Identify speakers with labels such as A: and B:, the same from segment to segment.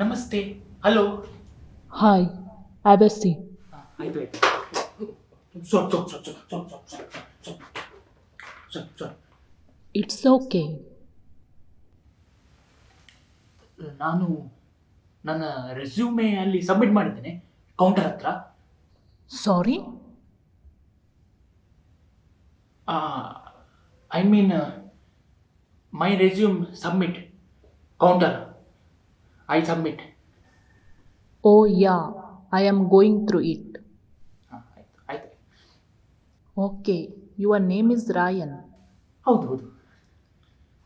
A: ನಮಸ್ತೆ. Hello.
B: Hi, have a seat.
A: ಆಯ್ತು ಆಯ್ತು. ಸ್ವಲ್ಪ.
B: It's okay.
A: ನಾನು ನನ್ನ ರೆಸ್ಯೂಮೆ ಅಲ್ಲಿ ಸಬ್ಮಿಟ್ ಮಾಡಿದ್ದೇನೆ ಕೌಂಟರ್ ಹತ್ರ.
B: Sorry?
A: I mean my resume submit counter. I submit.
B: Oh, yeah, I am going through it.
A: ಆಯ್ತು.
B: Okay, your name is Ryan.
A: ಹೌದು.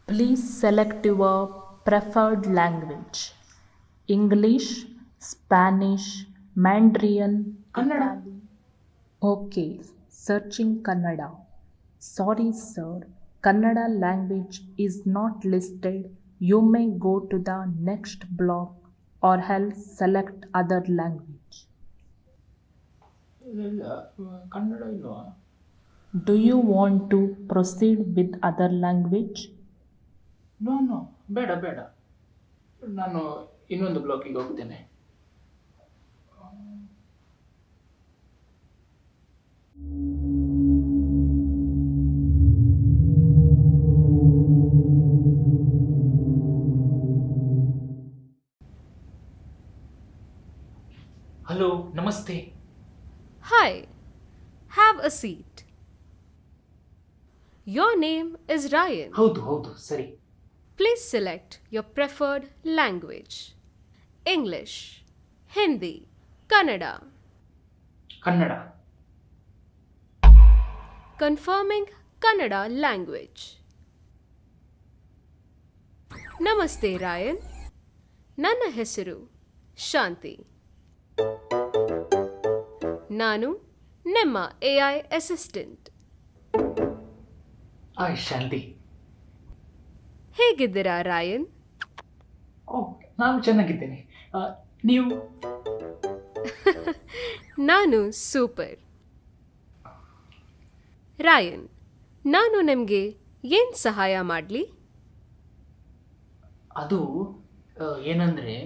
B: Please select your preferred language English, Spanish, Mandarin,
A: Kannada.
B: Okay, searching Kannada. Sorry, sir, Kannada language is not listed. You may go to the next block or else select other language.
A: Kannada ಇಲ್ವಾ?
B: Do you want to proceed with other language?
A: No ಬೇಡ. ನಾನು ಇನ್ನೊಂದು ಬ್ಲಾಕಿಗೆ ಹೋಗ್ತೇನೆ. Hello, ನಮಸ್ತೆ.
C: Hi, have a seat. Your name is Ryan.
A: ಹೌದು ಸರಿ.
C: Please select your preferred language English, Hindi, Kannada.
A: Kannada.
C: Confirming Kannada language. ನಮಸ್ತೆ ರಾಯನ್. ನನ್ನ ಹೆಸರು ಶಾಂತಿ. ನಾನು ನಿಮ್ಮ AI ಅಸಿಸ್ಟೆಂಟ್.
A: ಶಾಂತಿ.
C: ಹೇಗಿದ್ದೀರಾ ರಾಯನ್?
A: ನಾನು ಚೆನ್ನಾಗಿದ್ದೇನೆ. ನೀವು?
C: ನಾನು ಸೂಪರ್. ರಾಯನ್, ನಾನು ನಿಮಗೆ ಏನು ಸಹಾಯ ಮಾಡಲಿ?
A: ಅದು ಏನಂದರೆ,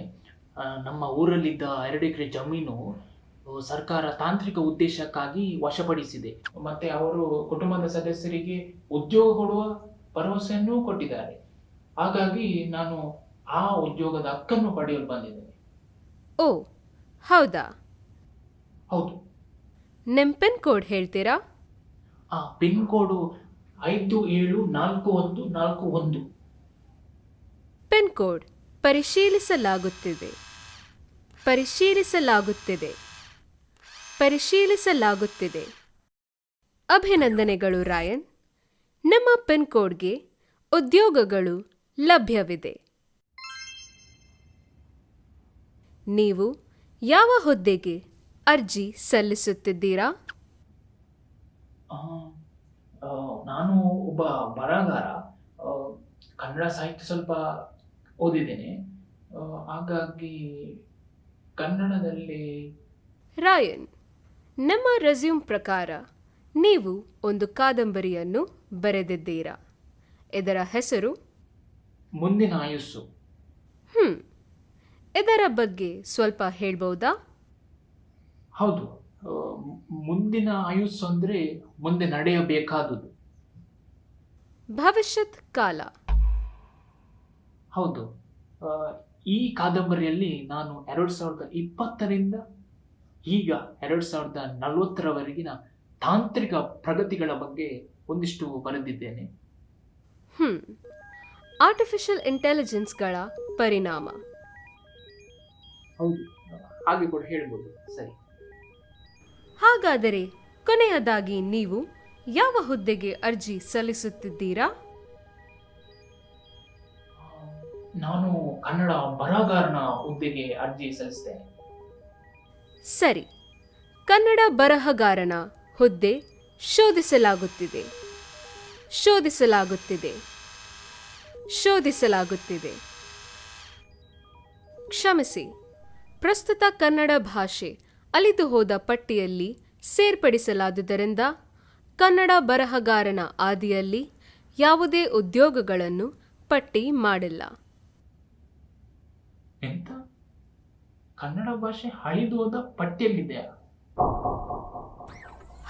A: ನಮ್ಮ ಊರಲ್ಲಿದ್ದ 2 ಎಕರೆ ಜಮೀನು ಸರ್ಕಾರ ತಾಂತ್ರಿಕ ಉದ್ದೇಶಕ್ಕಾಗಿ ವಶಪಡಿಸಿದೆ. ಮತ್ತು ಅವರು ಕುಟುಂಬದ ಸದಸ್ಯರಿಗೆ ಉದ್ಯೋಗ ಕೊಡುವ ಭರವಸೆಯನ್ನೂ ಕೊಟ್ಟಿದ್ದಾರೆ. ಹಾಗಾಗಿ ನಾನು ಆ ಉದ್ಯೋಗದ ಹಕ್ಕನ್ನು ಪಡೆಯಲು ಬಂದಿದ್ದೇನೆ.
C: ಓ, ಹೌದಾ?
A: ಹೌದು.
C: ನಿಮ್ಮ ಪಿನ್ ಕೋಡ್ ಹೇಳ್ತೀರಾ?
A: ಪಿನ್ ಕೋಡು 574141.
C: ಪಿನ್ ಕೋಡ್ ಪರಿಶೀಲಿಸಲಾಗುತ್ತಿದೆ. ಅಭಿನಂದನೆಗಳು ರಾಯನ್. ನಿಮ್ಮ ಪಿನ್ ಕೋಡ್ಗೆ ಉದ್ಯೋಗಗಳು ಲಭ್ಯವಿದೆ. ನೀವು ಯಾವ ಹುದ್ದೆಗೆ ಅರ್ಜಿ ಸಲ್ಲಿಸುತ್ತಿದ್ದೀರಾ?
A: ನಾನು ಒಬ್ಬ ಬರಹಗಾರ. ಕನ್ನಡ ಸಾಹಿತ್ಯ ಸ್ವಲ್ಪ ಓದಿದ್ದೇನೆ. ಹಾಗಾಗಿ ಕನ್ನಡದಲ್ಲಿ.
C: ರಾಯನ್, ನಿಮ್ಮ ರೆಸ್ಯೂಮ್ ಪ್ರಕಾರ ನೀವು ಒಂದು ಕಾದಂಬರಿಯನ್ನು ಬರೆದಿದ್ದೀರಾ. ಇದರ ಹೆಸರು
A: ಮುಂದಿನ ಆಯುಸ್ಸು.
C: ಇದರ ಬಗ್ಗೆ ಸ್ವಲ್ಪ ಹೇಳ್ಬೋದಾ?
A: ಹೌದು. ಮುಂದಿನ ಆಯುಸ್ಸು ಅಂದರೆ ಮುಂದೆ ನಡೆಯಬೇಕಾದುದು.
C: ಭವಿಷ್ಯತ್ ಕಾಲ.
A: ಹೌದು. ಈ ಕಾದಂಬರಿಯಲ್ಲಿ ನಾನು 2020ರಿಂದ ಈಗ 2040ರವರೆಗಿನ ತಾಂತ್ರಿಕ ಪ್ರಗತಿಗಳ ಬಗ್ಗೆ ಒಂದಿಷ್ಟು ಬರೆದಿದ್ದೇನೆ.
C: ಆರ್ಟಿಫಿಷಿಯಲ್ ಇಂಟೆಲಿಜೆನ್ಸ್ಗಳ ಪರಿಣಾಮ.
A: ಹೌದು, ಹಾಗೆ ಕೂಡ ಹೇಳ್ಬೋದು. ಸರಿ.
C: ಹಾಗಾದರೆ ಕೊನೆಯದಾಗಿ ನೀವು ಯಾವ ಹುದ್ದೆಗೆ ಅರ್ಜಿ ಸಲ್ಲಿಸುತ್ತಿದ್ದೀರಾ?
A: ನಾನು ಕನ್ನಡ ಬರಹಗಾರನ ಹುದ್ದೆಗೆ ಅರ್ಜಿ ಸಲ್ಲಿಸ್ತೇನೆ.
C: ಸರಿ, ಕನ್ನಡ ಬರಹಗಾರನ ಹುದ್ದೆ ಶೋಧಿಸಲಾಗುತ್ತಿದೆ. ಕ್ಷಮಿಸಿ, ಪ್ರಸ್ತುತ ಕನ್ನಡ ಭಾಷೆ ಅಲಿದು ಹೋದ ಪಟ್ಟಿಯಲ್ಲಿ ಸೇರ್ಪಡಿಸಲಾದುದರಿಂದ ಕನ್ನಡ ಬರಹಗಾರನ ಆದಿಯಲ್ಲಿ ಯಾವುದೇ ಉದ್ಯೋಗಗಳನ್ನು ಪಟ್ಟಿ ಮಾಡಿಲ್ಲ.
A: ಎಂತ? ಕನ್ನಡ ಭಾಷೆ ಅಳಿದು ಹೋದ ಪಟ್ಟಿಯಲ್ಲಿದೆಯಾ?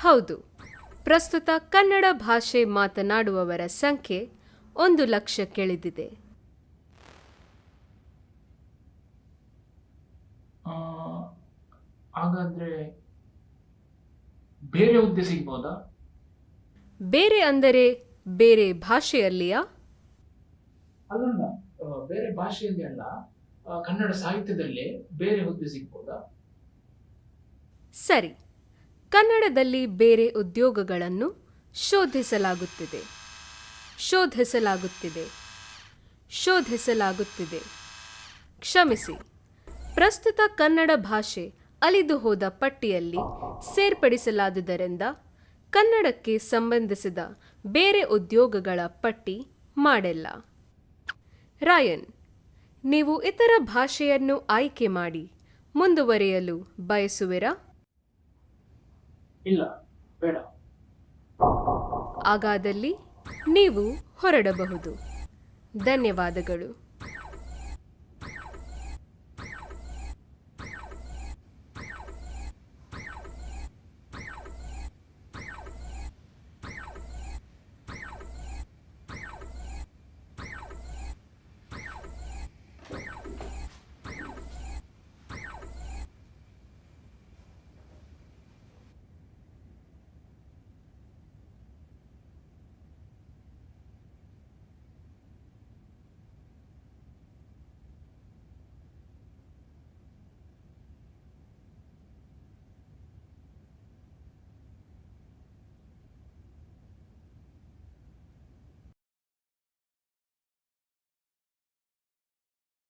C: ಹೌದು, ಪ್ರಸ್ತುತ ಕನ್ನಡ ಭಾಷೆ ಮಾತನಾಡುವವರ ಸಂಖ್ಯೆ 1,00,000
A: ಆ, ಹಾಗಾದ್ರೆ ಬೇರೆ ಹುದ್ದೆ ಸಿಗ್ಬೋದಾ?
C: ಬೇರೆ ಅಂದರೆ ಬೇರೆ ಭಾಷೆಯಲ್ಲಿಯಾ?
A: ಅಲ್ಲಲ್ಲ, ಬೇರೆ ಭಾಷೆಯಲ್ಲಿ ಅಲ್ಲ, ಕನ್ನಡ ಸಾಹಿತ್ಯದಲ್ಲೇ ಬೇರೆ ಹುದ್ದೆ ಸಿಗ್ಬೋದಾ?
C: ಸರಿ, ಕನ್ನಡದಲ್ಲಿ ಬೇರೆ ಉದ್ಯೋಗಗಳನ್ನು ಶೋಧಿಸಲಾಗುತ್ತಿದೆ. ಶೋಧಿಸಲಾಗುತ್ತಿದೆ. ಶೋಧಿಸಲಾಗುತ್ತಿದೆ. ಕ್ಷಮಿಸಿ, ಪ್ರಸ್ತುತ ಕನ್ನಡ ಭಾಷೆ ಅಳಿದು ಹೋದ ಪಟ್ಟಿಯಲ್ಲಿ ಸೇರ್ಪಡಿಸಲಾದುದರಿಂದ ಕನ್ನಡಕ್ಕೆ ಸಂಬಂಧಿಸಿದ ಬೇರೆ ಉದ್ಯೋಗಗಳ ಪಟ್ಟಿ ಮಾಡಿಲ್ಲ. ರಾಯನ್, ನೀವು ಇತರ ಭಾಷೆಯನ್ನು ಆಯ್ಕೆ ಮಾಡಿ ಮುಂದುವರಿಯಲು ಬಯಸುವಿರಾ?
A: ಇಲ್ಲ, ಬೇಡ.
C: ಹಾಗಾದಲ್ಲಿ ನೀವು ಹೊರಡಬಹುದು. ಧನ್ಯವಾದಗಳು.